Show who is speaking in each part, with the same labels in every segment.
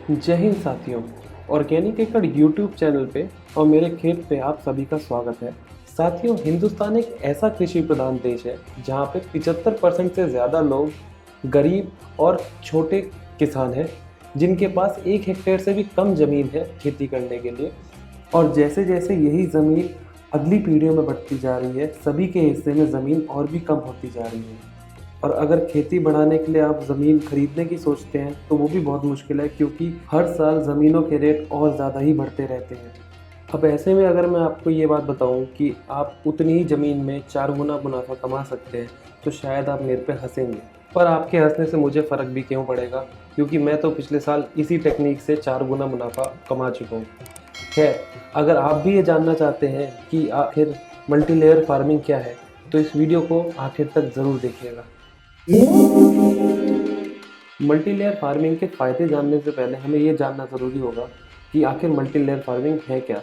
Speaker 1: जय हिंद साथियों। ऑर्गेनिक एकड़ यूट्यूब चैनल पे और मेरे खेत पे आप सभी का स्वागत है। साथियों, हिंदुस्तान एक ऐसा कृषि प्रधान देश है जहाँ पे 75% से ज़्यादा लोग गरीब और छोटे किसान हैं, जिनके पास 1 हेक्टेयर से भी कम ज़मीन है खेती करने के लिए। और जैसे जैसे यही ज़मीन अगली पीढ़ियों में बढ़ती जा रही है, सभी के हिस्से में ज़मीन और भी कम होती जा रही है। और अगर खेती बढ़ाने के लिए आप ज़मीन खरीदने की सोचते हैं तो वो भी बहुत मुश्किल है, क्योंकि हर साल ज़मीनों के रेट और ज़्यादा ही बढ़ते रहते हैं। अब ऐसे में अगर मैं आपको ये बात बताऊं कि आप उतनी ही ज़मीन में 4 गुना मुनाफा कमा सकते हैं, तो शायद आप मेरे पे हंसेंगे। पर आपके हंसने से मुझे फ़र्क भी क्यों पड़ेगा, क्योंकि मैं तो पिछले साल इसी टेक्निक से 4 गुना मुनाफा कमा चुका हूँ। खैर, अगर आप भी ये जानना चाहते हैं कि आखिर मल्टीलेयर फार्मिंग क्या है, तो इस वीडियो को आखिर तक ज़रूर देखिएगा। मल्टीलेयर फार्मिंग के फ़ायदे जानने से पहले हमें ये जानना ज़रूरी होगा कि आखिर मल्टीलेयर फार्मिंग है क्या।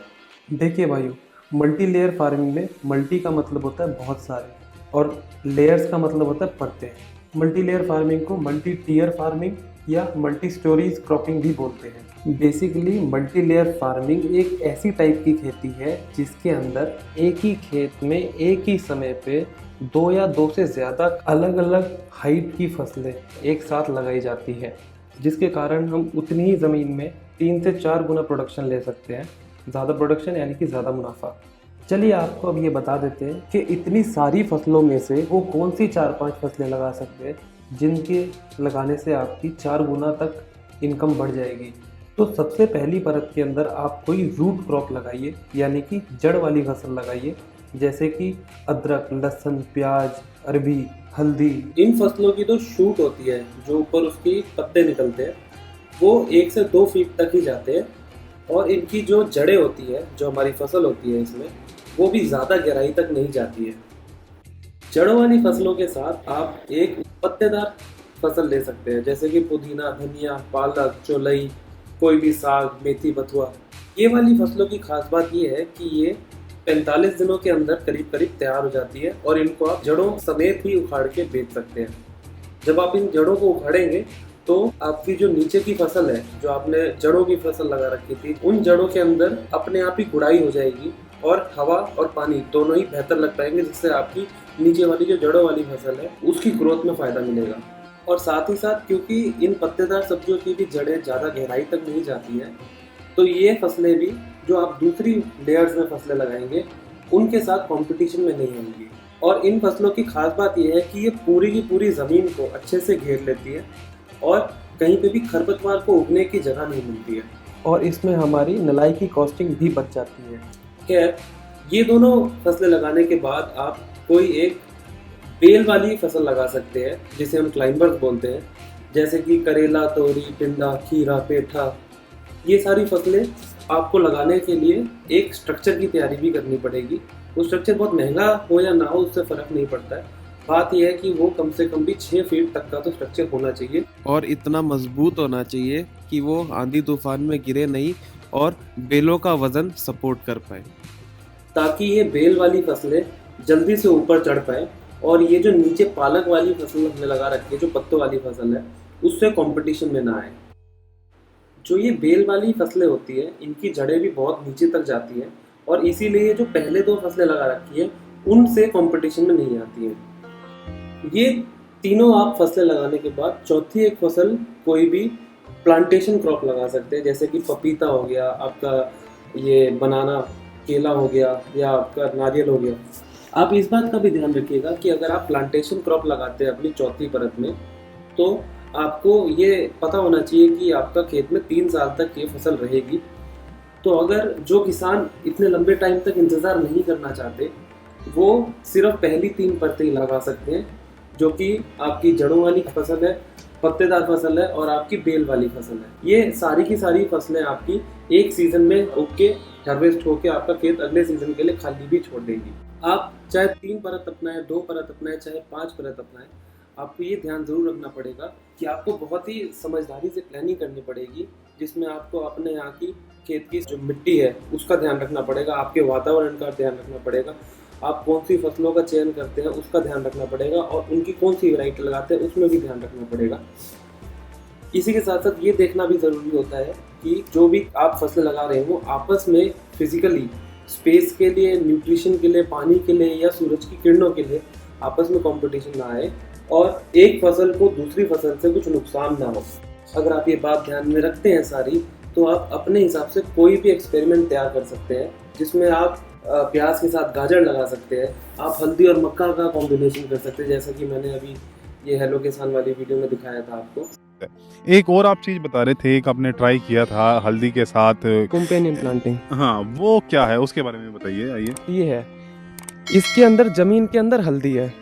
Speaker 1: देखिए भाइयों, मल्टीलेयर फार्मिंग में मल्टी का मतलब होता है बहुत सारे, और लेयर्स का मतलब होता है परतें। मल्टीलेयर फार्मिंग को मल्टी टीयर फार्मिंग या मल्टी स्टोरीज क्रॉपिंग भी बोलते हैं। बेसिकली मल्टीलेयर फार्मिंग एक ऐसी टाइप की खेती है जिसके अंदर एक ही खेत में एक ही समय पे 2 या 2 से ज़्यादा अलग अलग हाइट की फसलें एक साथ लगाई जाती है, जिसके कारण हम उतनी ही ज़मीन में 3 से 4 गुना प्रोडक्शन ले सकते हैं। ज़्यादा प्रोडक्शन यानी कि ज़्यादा मुनाफा। चलिए आपको अब ये बता देते हैं कि इतनी सारी फसलों में से वो कौन सी 4-5 फसलें लगा सकते हैं जिनके लगाने से आपकी 4 गुना तक इनकम बढ़ जाएगी। तो सबसे पहली परत के अंदर आप कोई रूट क्रॉप लगाइए, यानी कि जड़ वाली फसल लगाइए, जैसे कि अदरक, लहसुन, प्याज, अरबी, हल्दी। इन फसलों की जो शूट होती है, जो ऊपर उसकी पत्ते निकलते हैं, वो 1 से 2 फीट तक ही जाते हैं। और इनकी जो जड़ें होती है, जो हमारी फसल होती है इसमें, वो भी ज़्यादा गहराई तक नहीं जाती है। जड़ों वाली फसलों के साथ आप एक पत्तेदार फसल ले सकते हैं, जैसे कि पुदीना, धनिया, पालक, चौलाई, कोई भी साग, मेथी, बथुआ। ये वाली फसलों की खास बात ये है कि ये 45 दिनों के अंदर करीब करीब तैयार हो जाती है, और इनको आप जड़ों समेत ही उखाड़ के बेच सकते हैं। जब आप इन जड़ों को उखाड़ेंगे तो आपकी जो नीचे की फसल है, जो आपने जड़ों की फसल लगा रखी थी, उन जड़ों के अंदर अपने आप ही गुड़ाई हो जाएगी, और हवा और पानी दोनों ही बेहतर लग पाएंगे, जिससे आपकी नीचे वाली जो जड़ों वाली फसल है उसकी ग्रोथ में फ़ायदा मिलेगा। और साथ ही साथ, क्योंकि इन पत्तेदार सब्जियों की भी जड़ें ज़्यादा गहराई तक नहीं जाती हैं, तो ये फसलें भी, जो आप दूसरी लेयर्स में फसलें लगाएंगे, उनके साथ कंपटीशन में नहीं होंगी। और इन फसलों की खास बात यह है कि ये पूरी की पूरी ज़मीन को अच्छे से घेर लेती है, और कहीं पे भी खरपतवार को उगने की जगह नहीं मिलती है, और इसमें हमारी नलाई की कॉस्टिंग भी बच जाती है। खैर, ये दोनों फसलें लगाने के बाद आप कोई एक बेल वाली फसल लगा सकते हैं, जिसे हम क्लाइंबर्स बोलते हैं, जैसे कि करेला, तोरी, टिंडा, खीरा, पेठा। ये सारी फसलें आपको लगाने के लिए एक स्ट्रक्चर की तैयारी भी करनी पड़ेगी। वो स्ट्रक्चर बहुत महंगा हो या ना हो, उससे फ़र्क नहीं पड़ता है। बात यह है कि वो कम से कम भी 6 फीट तक का तो स्ट्रक्चर होना चाहिए, और इतना मजबूत होना चाहिए कि वो आंधी तूफान में गिरे नहीं और बेलों का वजन सपोर्ट कर पाए, ताकि ये बेल वाली फसलें जल्दी से ऊपर चढ़ पाए, और ये जो नीचे पालक वाली फसल हमने लगा रखी है, जो पत्तों वाली फसल है, उससे कंपटीशन में ना आए। जो ये बेल वाली फसलें होती है, इनकी जड़ें भी बहुत नीचे तक जाती हैं, और इसीलिए जो पहले 2 फसलें लगा रखी है उनसे कंपटीशन में नहीं आती हैं। ये तीनों आप फसलें लगाने के बाद चौथी एक फसल कोई भी प्लांटेशन क्रॉप लगा सकते हैं, जैसे कि पपीता हो गया आपका, ये बनाना, केला हो गया, या आपका नारियल हो गया। आप इस बात का भी ध्यान रखिएगा कि अगर आप प्लांटेशन क्रॉप लगाते हैं अपनी चौथी परत में, तो आपको ये पता होना चाहिए कि आपका खेत में 3 साल तक ये फसल रहेगी। तो अगर जो किसान इतने लंबे टाइम तक इंतज़ार नहीं करना चाहते, वो सिर्फ पहली 3 परतें ही लगा सकते हैं, जो कि आपकी जड़ों वाली फसल है, पत्तेदार फसल है, और आपकी बेल वाली फसल है। ये सारी की सारी फसलें आपकी एक सीज़न में उग के हार्वेस्ट होकर आपका खेत अगले सीज़न के लिए खाली भी छोड़ देगी। आप चाहे 3 परत अपनाएं, 2 परत अपनाएं, चाहे 5 परत अपनाएं, आपको ये ध्यान ज़रूर रखना पड़ेगा कि आपको बहुत ही समझदारी से प्लानिंग करनी पड़ेगी, जिसमें आपको अपने यहाँ की खेत की जो मिट्टी है उसका ध्यान रखना पड़ेगा, आपके वातावरण का ध्यान रखना पड़ेगा, आप कौन सी फसलों का चयन करते हैं उसका ध्यान रखना पड़ेगा, और उनकी कौन सी वैरायटी लगाते हैं उसमें भी ध्यान रखना पड़ेगा। इसी के साथ साथ ये देखना भी ज़रूरी होता है कि जो भी आप फसल लगा रहे हैं वो आपस में फिजिकली स्पेस के लिए, न्यूट्रिशन के लिए, पानी के लिए या सूरज की किरणों के लिए आपस में कंपटीशन ना आए और एक फसल को दूसरी फसल से कुछ नुकसान ना हो। अगर आप ये बात ध्यान में रखते हैं सारी, तो आप अपने हिसाब से कोई भी एक्सपेरिमेंट तैयार कर सकते हैं, जिसमें आप प्याज के साथ गाजर लगा सकते हैं, आप हल्दी और मक्का का कॉम्बिनेशन कर सकते हैं, जैसा कि मैंने अभी ये हेलो किसान वाली वीडियो में दिखाया था आपको।
Speaker 2: एक और आप चीज बता रहे थे, एक आपने ट्राई किया था हल्दी के साथ
Speaker 1: कंपेनियन प्लांटिंग।
Speaker 2: हाँ, वो क्या है, उसके बारे में बताइए। आइए।
Speaker 1: ये है, इसके अंदर जमीन के अंदर हल्दी है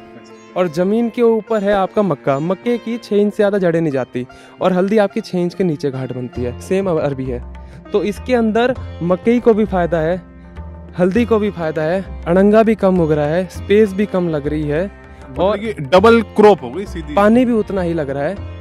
Speaker 1: और जमीन के ऊपर है आपका मक्का। मक्के की 6 इंच से ज़्यादा जड़ें नहीं जाती और हल्दी आपकी 6 इंच के नीचे घाट बनती है। सेम अरबी है, तो इसके अंदर मक्के को भी फायदा है, हल्दी को भी फायदा है, अड़ंगा भी कम उग रहा है, स्पेस भी कम लग रही है और
Speaker 2: डबल क्रॉप हो गई सीधी।
Speaker 1: पानी भी उतना ही लग रहा है।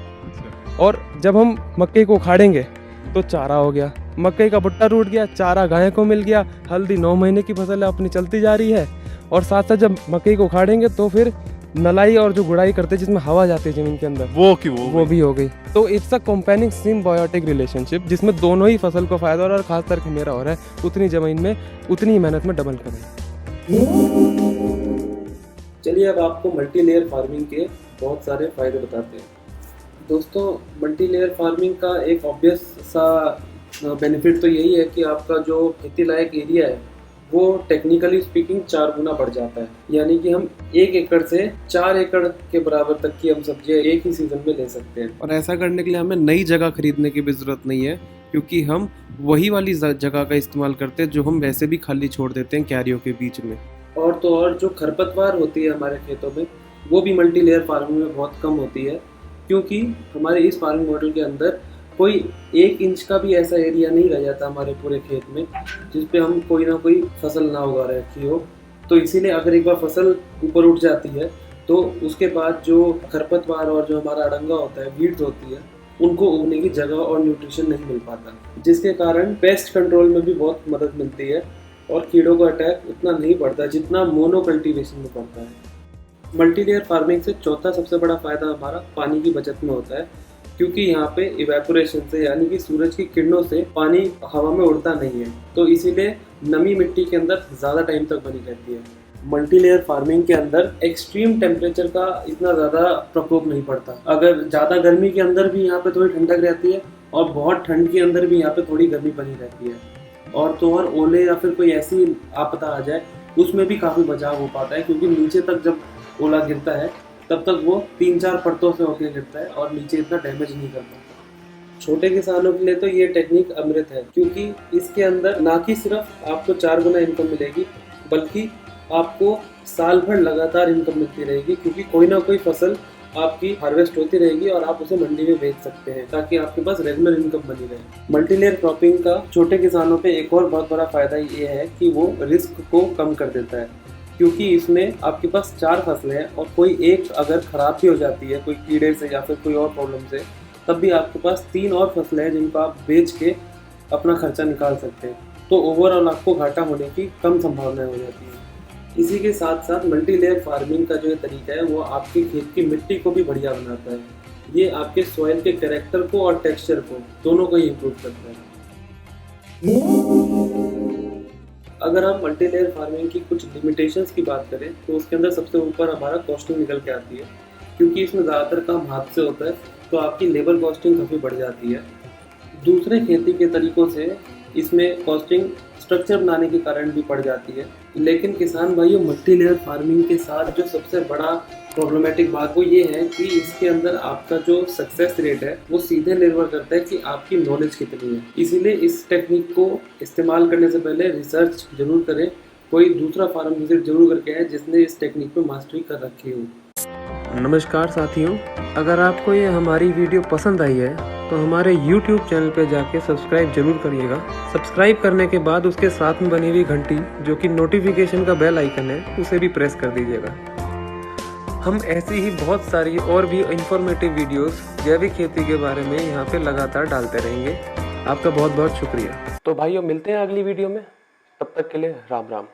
Speaker 1: और जब हम मक्के को उखाड़ेंगे तो चारा हो गया, मक्के का भुट्टा टूट गया, चारा गाय को मिल गया, हल्दी 9 महीने की फसल है अपनी चलती जा रही है। और साथ साथ जब मक्के को उखाड़ेंगे तो फिर नलाई और जो गुड़ाई करते हैं जिसमें हवा जाती है जमीन के अंदर, वो भी हो गई। तो it's a campaigning symbiotic relationship, जिसमें दोनों ही फसल को फायदा हो रहा है और खास करके मेरा हो रहा है उतनी जमीन में उतनी मेहनत में डबल करें। चलिए अब आपको मल्टी लेयर फार्मिंग के बहुत सारे फायदे बताते हैं। दोस्तों, मल्टी लेयर फार्मिंग का एक ऑब्वियस सा बेनिफिट तो यही है कि आपका जो खेती लायक एरिया है वो टेक्निकली स्पीकिंग 4 गुना बढ़ जाता है। यानी कि हम 1 एकड़ से 4 एकड़ के बराबर तक की हम सब्जियां एक ही सीजन में ले सकते हैं। और ऐसा करने के लिए हमें नई जगह खरीदने की भी ज़रूरत नहीं है, क्योंकि हम वही वाली जगह का इस्तेमाल करते हैं जो हम वैसे भी खाली छोड़ देते हैं क्यारियों के बीच में। और तो और जो खरपतवार होती है हमारे खेतों में, वो भी मल्टी लेयर फार्मिंग में बहुत कम होती है, क्योंकि हमारे इस फार्मिंग मॉडल के अंदर कोई 1 इंच का भी ऐसा एरिया नहीं रह जाता हमारे पूरे खेत में जिस पे हम कोई ना कोई फसल ना उगा रखी हो। तो इसीलिए अगर एक बार फसल ऊपर उठ जाती है तो उसके बाद जो खरपतवार और जो हमारा अड़ंगा होता है, वीड्स होती है, उनको उगने की जगह और न्यूट्रिशन नहीं मिल पाता, जिसके कारण पेस्ट कंट्रोल में भी बहुत मदद मिलती है और कीड़ों का अटैक उतना नहीं पड़ता जितना मोनो कल्टीवेशन में पड़ता है। मल्टी लेयर फार्मिंग से चौथा सबसे बड़ा फायदा हमारा पानी की बचत में होता है, क्योंकि यहाँ पे इवेपोरेशन से यानी कि सूरज की किरणों से पानी हवा में उड़ता नहीं है, तो इसीलिए नमी मिट्टी के अंदर ज़्यादा टाइम तक बनी रहती है। मल्टी लेयर फार्मिंग के अंदर एक्सट्रीम टेम्परेचर का इतना ज़्यादा प्रकोप नहीं पड़ता। अगर ज़्यादा गर्मी के अंदर भी यहाँ पे थोड़ी ठंडक रहती है और बहुत ठंड के अंदर भी यहाँ पे थोड़ी गर्मी बनी रहती है। और तो और ओले या फिर कोई ऐसी आपदा आ जाए उसमें भी काफ़ी बचाव हो पाता है, क्योंकि नीचे तक जब ओला गिरता है तब तक वो 3-4 परतों से होकर गिरता है और नीचे इतना डैमेज नहीं कर पाता। छोटे किसानों के लिए तो ये टेक्निक अमृत है, क्योंकि इसके अंदर ना कि सिर्फ आपको 4 गुना इनकम मिलेगी, बल्कि आपको साल भर लगातार इनकम मिलती रहेगी, क्योंकि कोई ना कोई फसल आपकी हार्वेस्ट होती रहेगी और आप उसे मंडी में बेच सकते हैं, ताकि आपके पास रेगुलर इनकम बनी रहे। मल्टी लेयर क्रॉपिंग का छोटे किसानों पे एक और बहुत बड़ा फायदा ये है कि वो रिस्क को कम कर देता है, क्योंकि इसमें आपके पास 4 फसलें हैं और कोई एक अगर खराब भी हो जाती है कोई कीड़े से या फिर कोई और प्रॉब्लम से, तब भी आपके पास 3 और फसलें हैं जिनको आप बेच के अपना खर्चा निकाल सकते हैं। तो ओवरऑल आपको घाटा होने की कम संभावनाएं हो जाती है। इसी के साथ साथ मल्टी लेयर फार्मिंग का जो तरीका है वो आपके खेत की मिट्टी को भी बढ़िया बनाता है। ये आपके सॉइल के कैरेक्टर को और टेक्सचर को दोनों को ही इम्प्रूव करता है। अगर हम मल्टी लेयर फार्मिंग की कुछ लिमिटेशंस की बात करें तो उसके अंदर सबसे ऊपर हमारा कॉस्टिंग निकल के आती है, क्योंकि इसमें ज़्यादातर काम हाथ से होता है, तो आपकी लेबर कॉस्टिंग काफ़ी बढ़ जाती है। दूसरे खेती के तरीकों से इसमें कॉस्टिंग स्ट्रक्चर बनाने के कारण भी पड़ जाती है। लेकिन किसान भाइयों, मल्टी लेयर फार्मिंग के साथ जो सबसे बड़ा प्रॉब्लमेटिक बात वो ये है कि इसके अंदर आपका जो सक्सेस रेट है वो सीधे निर्भर करता है कि आपकी नॉलेज कितनी है। इसीलिए इस टेक्निक को इस्तेमाल करने से पहले रिसर्च जरूर करें, कोई दूसरा फार्म विजिट जरूर करके आए जिसने इस टेक्निक में मास्टरी कर रखी हो। नमस्कार साथियों, अगर आपको ये हमारी वीडियो पसंद आई है तो हमारे YouTube चैनल पे जाके सब्सक्राइब जरूर करिएगा। सब्सक्राइब करने के बाद उसके साथ में बनी हुई घंटी जो कि नोटिफिकेशन का बेल आइकन है, उसे भी प्रेस कर दीजिएगा। हम ऐसी ही बहुत सारी और भी इंफॉर्मेटिव वीडियोस जैविक खेती के बारे में यहाँ पे लगातार डालते रहेंगे। आपका बहुत बहुत शुक्रिया। तो भाइयों, मिलते हैं अगली वीडियो में, तब तक के लिए राम राम।